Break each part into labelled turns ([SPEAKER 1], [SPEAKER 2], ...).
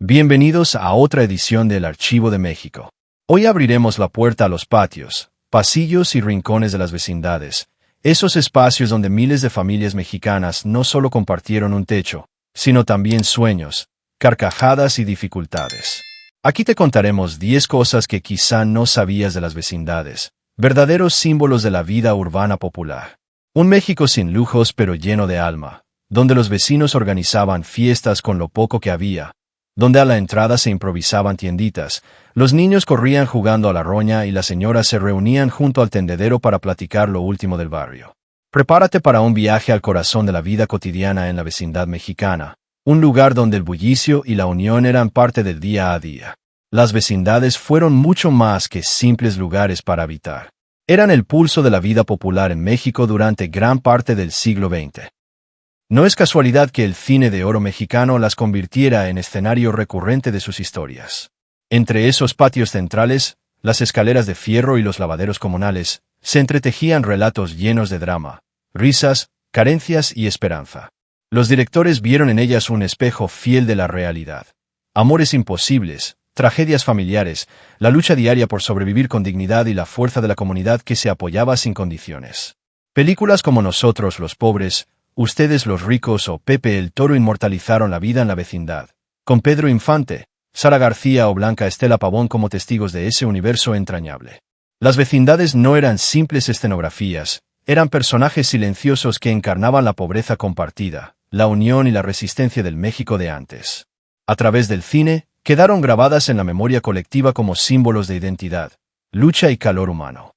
[SPEAKER 1] Bienvenidos a otra edición del Archivo de México. Hoy abriremos la puerta a los patios, pasillos y rincones de las vecindades, esos espacios donde miles de familias mexicanas no solo compartieron un techo, sino también sueños, carcajadas y dificultades. Aquí te contaremos 10 cosas que quizá no sabías de las vecindades, verdaderos símbolos de la vida urbana popular. Un México sin lujos pero lleno de alma, donde los vecinos organizaban fiestas con lo poco que había, donde a la entrada se improvisaban tienditas, los niños corrían jugando a la roña y las señoras se reunían junto al tendedero para platicar lo último del barrio. Prepárate para un viaje al corazón de la vida cotidiana en la vecindad mexicana, un lugar donde el bullicio y la unión eran parte del día a día. Las vecindades fueron mucho más que simples lugares para habitar. Eran el pulso de la vida popular en México durante gran parte del siglo XX. No es casualidad que el cine de oro mexicano las convirtiera en escenario recurrente de sus historias. Entre esos patios centrales, las escaleras de fierro y los lavaderos comunales, se entretejían relatos llenos de drama, risas, carencias y esperanza. Los directores vieron en ellas un espejo fiel de la realidad. Amores imposibles, tragedias familiares, la lucha diaria por sobrevivir con dignidad y la fuerza de la comunidad que se apoyaba sin condiciones. Películas como Nosotros los pobres, Ustedes los ricos o Pepe el Toro inmortalizaron la vida en la vecindad, con Pedro Infante, Sara García o Blanca Estela Pavón como testigos de ese universo entrañable. Las vecindades no eran simples escenografías, eran personajes silenciosos que encarnaban la pobreza compartida, la unión y la resistencia del México de antes. A través del cine, quedaron grabadas en la memoria colectiva como símbolos de identidad, lucha y calor humano.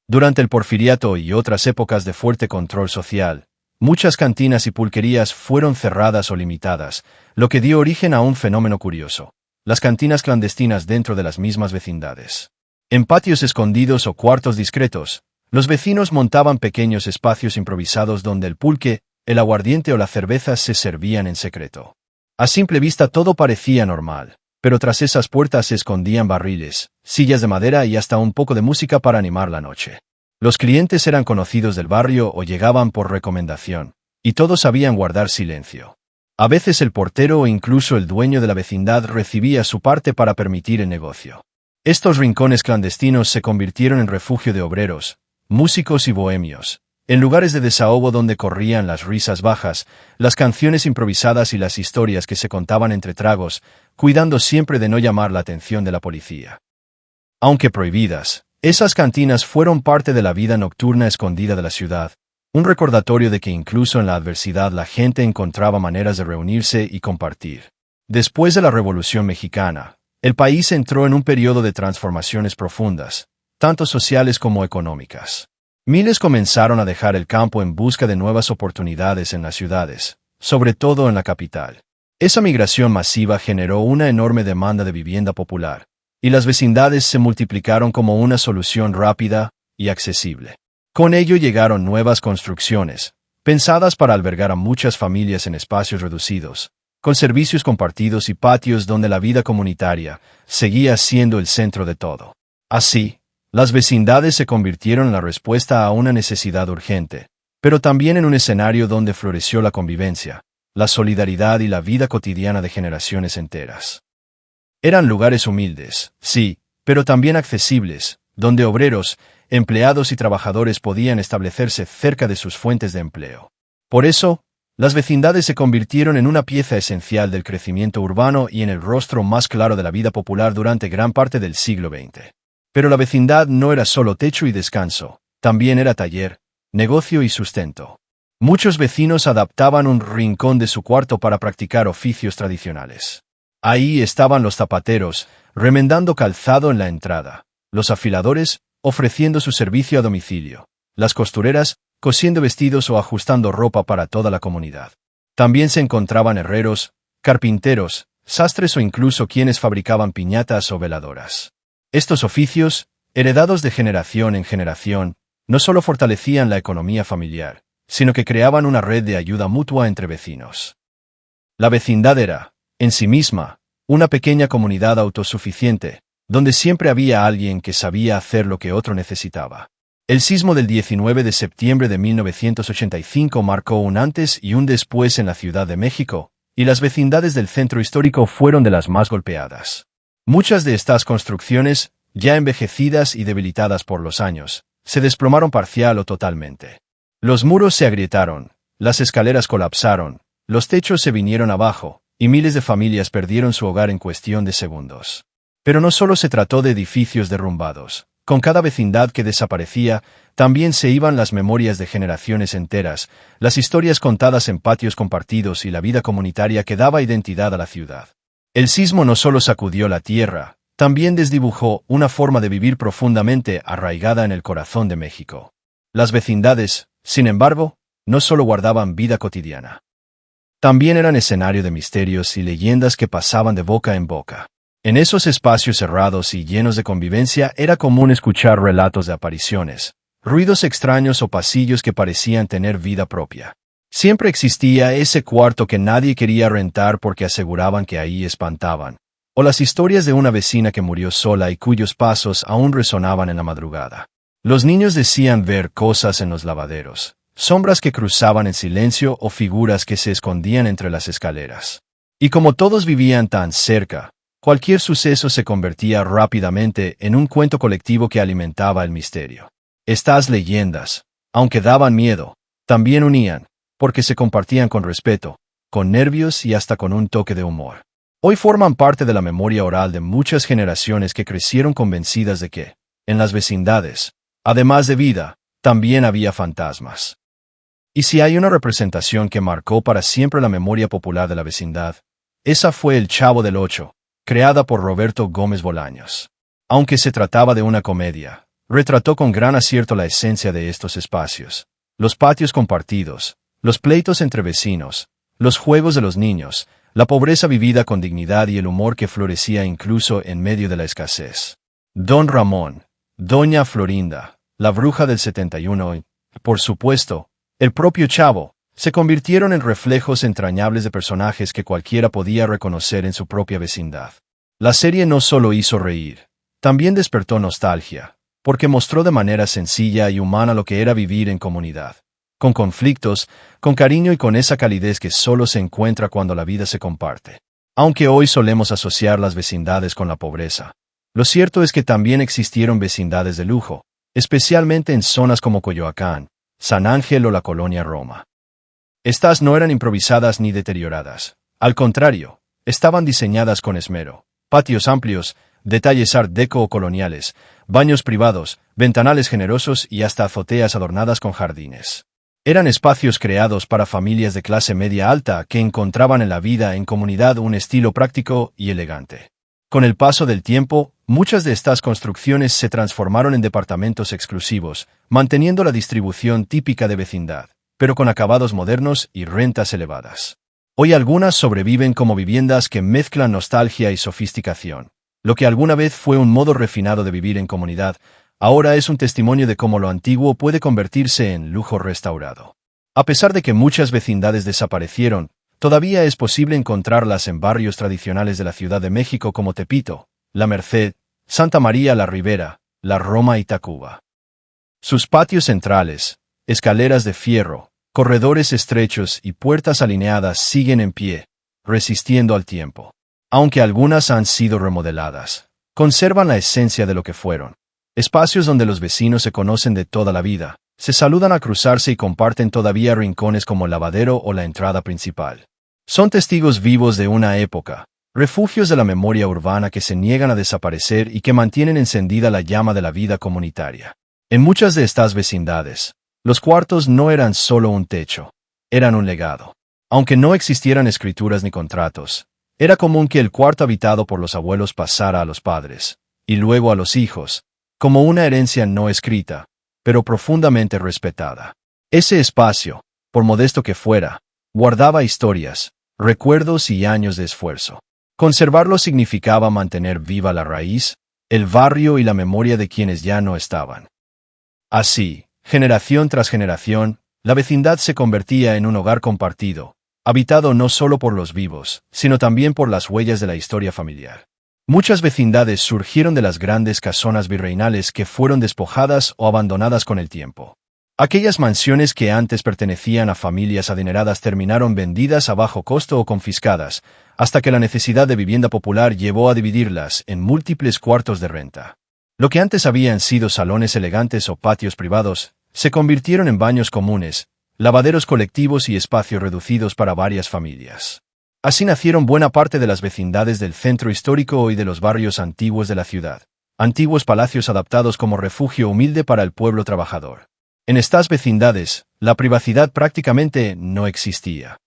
[SPEAKER 1] Durante el Porfiriato y otras épocas de fuerte control social, muchas cantinas y pulquerías fueron cerradas o limitadas, lo que dio origen a un fenómeno curioso: las cantinas clandestinas dentro de las mismas vecindades. En patios escondidos o cuartos discretos, los vecinos montaban pequeños espacios improvisados donde el pulque, el aguardiente o la cerveza se servían en secreto. A simple vista todo parecía normal, pero tras esas puertas se escondían barriles, sillas de madera y hasta un poco de música para animar la noche. Los clientes eran conocidos del barrio o llegaban por recomendación, y todos sabían guardar silencio. A veces el portero o incluso el dueño de la vecindad recibía su parte para permitir el negocio. Estos rincones clandestinos se convirtieron en refugio de obreros, músicos y bohemios, en lugares de desahogo donde corrían las risas bajas, las canciones improvisadas y las historias que se contaban entre tragos, cuidando siempre de no llamar la atención de la policía. Aunque prohibidas, esas cantinas fueron parte de la vida nocturna escondida de la ciudad, un recordatorio de que incluso en la adversidad la gente encontraba maneras de reunirse y compartir. Después de la Revolución Mexicana, el país entró en un periodo de transformaciones profundas, tanto sociales como económicas. Miles comenzaron a dejar el campo en busca de nuevas oportunidades en las ciudades, sobre todo en la capital. Esa migración masiva generó una enorme demanda de vivienda popular, y las vecindades se multiplicaron como una solución rápida y accesible. Con ello llegaron nuevas construcciones, pensadas para albergar a muchas familias en espacios reducidos, con servicios compartidos y patios donde la vida comunitaria seguía siendo el centro de todo. Así, las vecindades se convirtieron en la respuesta a una necesidad urgente, pero también en un escenario donde floreció la convivencia, la solidaridad y la vida cotidiana de generaciones enteras. Eran lugares humildes, sí, pero también accesibles, donde obreros, empleados y trabajadores podían establecerse cerca de sus fuentes de empleo. Por eso, las vecindades se convirtieron en una pieza esencial del crecimiento urbano y en el rostro más claro de la vida popular durante gran parte del siglo XX. Pero la vecindad no era solo techo y descanso, también era taller, negocio y sustento. Muchos vecinos adaptaban un rincón de su cuarto para practicar oficios tradicionales. Ahí estaban los zapateros, remendando calzado en la entrada, los afiladores, ofreciendo su servicio a domicilio, las costureras, cosiendo vestidos o ajustando ropa para toda la comunidad. También se encontraban herreros, carpinteros, sastres o incluso quienes fabricaban piñatas o veladoras. Estos oficios, heredados de generación en generación, no solo fortalecían la economía familiar, sino que creaban una red de ayuda mutua entre vecinos. La vecindad era, en sí misma, una pequeña comunidad autosuficiente, donde siempre había alguien que sabía hacer lo que otro necesitaba. El sismo del 19 de septiembre de 1985 marcó un antes y un después en la Ciudad de México, y las vecindades del centro histórico fueron de las más golpeadas. Muchas de estas construcciones, ya envejecidas y debilitadas por los años, se desplomaron parcial o totalmente. Los muros se agrietaron, las escaleras colapsaron, los techos se vinieron abajo, y miles de familias perdieron su hogar en cuestión de segundos. Pero no solo se trató de edificios derrumbados. Con cada vecindad que desaparecía, también se iban las memorias de generaciones enteras, las historias contadas en patios compartidos y la vida comunitaria que daba identidad a la ciudad. El sismo no solo sacudió la tierra, también desdibujó una forma de vivir profundamente arraigada en el corazón de México. Las vecindades, sin embargo, no solo guardaban vida cotidiana. También eran escenario de misterios y leyendas que pasaban de boca en boca. En esos espacios cerrados y llenos de convivencia era común escuchar relatos de apariciones, ruidos extraños o pasillos que parecían tener vida propia. Siempre existía ese cuarto que nadie quería rentar porque aseguraban que ahí espantaban, o las historias de una vecina que murió sola y cuyos pasos aún resonaban en la madrugada. Los niños decían ver cosas en los lavaderos, sombras que cruzaban en silencio o figuras que se escondían entre las escaleras. Y como todos vivían tan cerca, cualquier suceso se convertía rápidamente en un cuento colectivo que alimentaba el misterio. Estas leyendas, aunque daban miedo, también unían, porque se compartían con respeto, con nervios y hasta con un toque de humor. Hoy forman parte de la memoria oral de muchas generaciones que crecieron convencidas de que, en las vecindades, además de vida, también había fantasmas. Y si hay una representación que marcó para siempre la memoria popular de la vecindad, esa fue El Chavo del Ocho, creada por Roberto Gómez Bolaños. Aunque se trataba de una comedia, retrató con gran acierto la esencia de estos espacios, los patios compartidos, los pleitos entre vecinos, los juegos de los niños, la pobreza vivida con dignidad y el humor que florecía incluso en medio de la escasez. Don Ramón, Doña Florinda, la bruja del 71 y, por supuesto, el propio Chavo, se convirtieron en reflejos entrañables de personajes que cualquiera podía reconocer en su propia vecindad. La serie no solo hizo reír, también despertó nostalgia, porque mostró de manera sencilla y humana lo que era vivir en comunidad, con conflictos, con cariño y con esa calidez que solo se encuentra cuando la vida se comparte. Aunque hoy solemos asociar las vecindades con la pobreza, lo cierto es que también existieron vecindades de lujo, especialmente en zonas como Coyoacán, San Ángel o la colonia Roma. Estas no eran improvisadas ni deterioradas. Al contrario, estaban diseñadas con esmero. Patios amplios, detalles art deco o coloniales, baños privados, ventanales generosos y hasta azoteas adornadas con jardines. Eran espacios creados para familias de clase media alta que encontraban en la vida en comunidad un estilo práctico y elegante. Con el paso del tiempo, muchas de estas construcciones se transformaron en departamentos exclusivos, manteniendo la distribución típica de vecindad, pero con acabados modernos y rentas elevadas. Hoy algunas sobreviven como viviendas que mezclan nostalgia y sofisticación. Lo que alguna vez fue un modo refinado de vivir en comunidad, ahora es un testimonio de cómo lo antiguo puede convertirse en lujo restaurado. A pesar de que muchas vecindades desaparecieron, todavía es posible encontrarlas en barrios tradicionales de la Ciudad de México como Tepito, La Merced, Santa María la Ribera, La Roma y Tacuba. Sus patios centrales, escaleras de fierro, corredores estrechos y puertas alineadas siguen en pie, resistiendo al tiempo. Aunque algunas han sido remodeladas, conservan la esencia de lo que fueron. Espacios donde los vecinos se conocen de toda la vida, se saludan al cruzarse y comparten todavía rincones como el lavadero o la entrada principal. Son testigos vivos de una época, refugios de la memoria urbana que se niegan a desaparecer y que mantienen encendida la llama de la vida comunitaria. En muchas de estas vecindades, los cuartos no eran solo un techo, eran un legado. Aunque no existieran escrituras ni contratos, era común que el cuarto habitado por los abuelos pasara a los padres, y luego a los hijos, como una herencia no escrita, pero profundamente respetada. Ese espacio, por modesto que fuera, guardaba historias, recuerdos y años de esfuerzo. Conservarlo significaba mantener viva la raíz, el barrio y la memoria de quienes ya no estaban. Así, generación tras generación, la vecindad se convertía en un hogar compartido, habitado no solo por los vivos, sino también por las huellas de la historia familiar. Muchas vecindades surgieron de las grandes casonas virreinales que fueron despojadas o abandonadas con el tiempo. Aquellas mansiones que antes pertenecían a familias adineradas terminaron vendidas a bajo costo o confiscadas, hasta que la necesidad de vivienda popular llevó a dividirlas en múltiples cuartos de renta. Lo que antes habían sido salones elegantes o patios privados, se convirtieron en baños comunes, lavaderos colectivos y espacios reducidos para varias familias. Así nacieron buena parte de las vecindades del centro histórico y de los barrios antiguos de la ciudad, antiguos palacios adaptados como refugio humilde para el pueblo trabajador. En estas vecindades, la privacidad prácticamente no existía.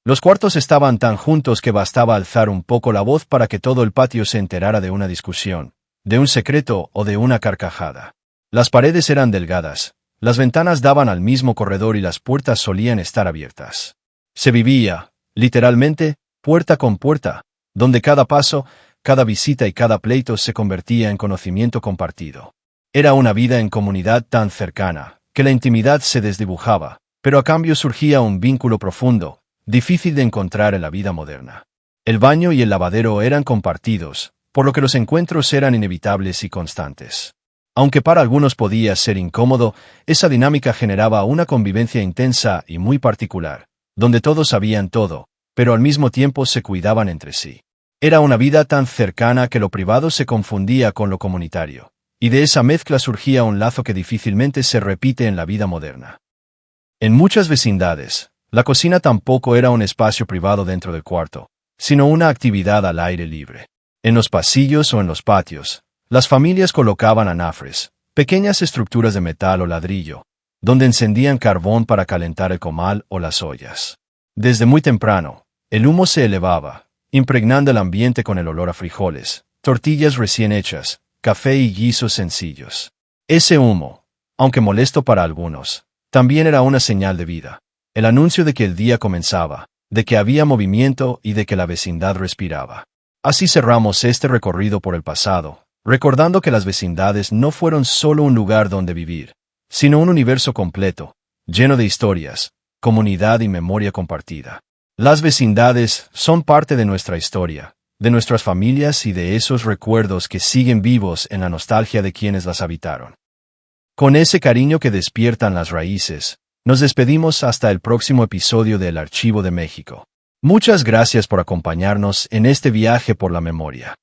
[SPEAKER 1] Los cuartos estaban tan juntos que bastaba alzar un poco la voz para que todo el patio se enterara de una discusión, de un secreto o de una carcajada. Las paredes eran delgadas, las ventanas daban al mismo corredor y las puertas solían estar abiertas. Se vivía, literalmente, puerta con puerta, donde cada paso, cada visita y cada pleito se convertía en conocimiento compartido. Era una vida en comunidad tan cercana, que la intimidad se desdibujaba, pero a cambio surgía un vínculo profundo, difícil de encontrar en la vida moderna. El baño y el lavadero eran compartidos, por lo que los encuentros eran inevitables y constantes. Aunque para algunos podía ser incómodo, esa dinámica generaba una convivencia intensa y muy particular, donde todos sabían todo, pero al mismo tiempo se cuidaban entre sí. Era una vida tan cercana que lo privado se confundía con lo comunitario, y de esa mezcla surgía un lazo que difícilmente se repite en la vida moderna. En muchas vecindades, la cocina tampoco era un espacio privado dentro del cuarto, sino una actividad al aire libre. En los pasillos o en los patios, las familias colocaban anafres, pequeñas estructuras de metal o ladrillo, donde encendían carbón para calentar el comal o las ollas. Desde muy temprano, el humo se elevaba, impregnando el ambiente con el olor a frijoles, tortillas recién hechas, café y guisos sencillos. Ese humo, aunque molesto para algunos, también era una señal de vida, el anuncio de que el día comenzaba, de que había movimiento y de que la vecindad respiraba. Así cerramos este recorrido por el pasado, recordando que las vecindades no fueron solo un lugar donde vivir, sino un universo completo, lleno de historias, comunidad y memoria compartida. Las vecindades son parte de nuestra historia, de nuestras familias y de esos recuerdos que siguen vivos en la nostalgia de quienes las habitaron. Con ese cariño que despiertan las raíces, nos despedimos hasta el próximo episodio del Archivo de México. Muchas gracias por acompañarnos en este viaje por la memoria.